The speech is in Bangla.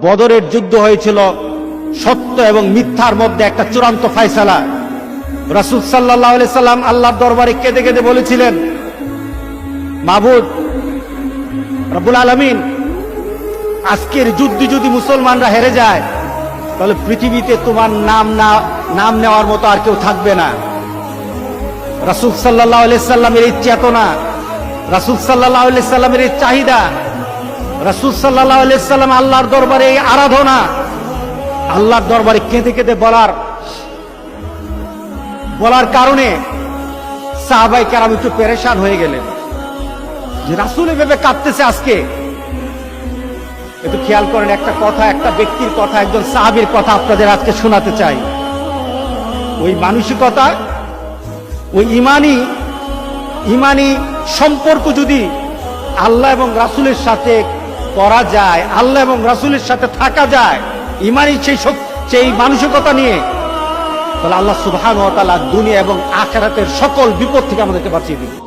বদরের যুদ্ধ হয়েছিল সত্য এবং মিথ্যার মধ্যে একটা চূড়ান্ত ফায়সালা। রাসূল সাল্লাল্লাহু আলাইহি সাল্লাম আল্লাহর দরবারে কেঁদে কেঁদে বলেছিলেন, মাবুদ রব্বুল আলামিন, আজকের যুদ্ধে যদি মুসলমানরা হেরে যায় তাহলে পৃথিবীতে তোমার নাম নেওয়ার মতো আর কেউ থাকবে না। রাসূল সাল্লাল্লাহু আলাইহি সাল্লামের এই চেতনা, রাসূল সাল্লাল্লাহু আলাইহি সাল্লামের এই চাহিদা, রাসূল সাল্লাল্লাহু আলাইহি সাল্লাম আল্লাহর দরবারে এই আরাধনা, আল্লাহর দরবারে কেঁদে কেঁদে বলার কারণে সাহাবায়ে কেরাম একটু পেরেশান হয়ে গেলেন যে রাসূল এভাবে কাঁদতেছে আজকে। একটু খেয়াল করেন, একটা কথা, একটা ব্যক্তির কথা, একজন সাহাবীর কথা আপনাদের আজকে শোনাতে চাই। ওই মানসিকতা, ওই ইমানি সম্পর্ক যদি আল্লাহ এবং রাসূলের সাথে করা যায়, আল্লাহ এবং রাসূলের সাথে থাকা যায়, ইমানি সেই মানসিকতা নিয়ে, তাহলে আল্লাহ সুবহানাহু ওয়া তাআলা দুনিয়া এবং আখিরাতের সকল বিপদ থেকে আমাদেরকে বাঁচিয়ে দিবেন।